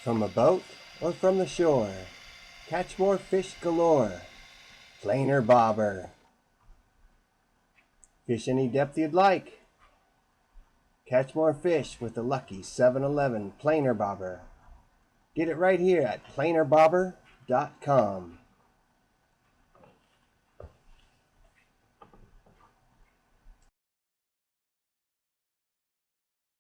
From a boat or from the shore, catch more fish galore. Planer bobber. Fish any depth you'd like. Catch more fish with the lucky 7-Eleven planer bobber. Get it right here at planerbobber.com.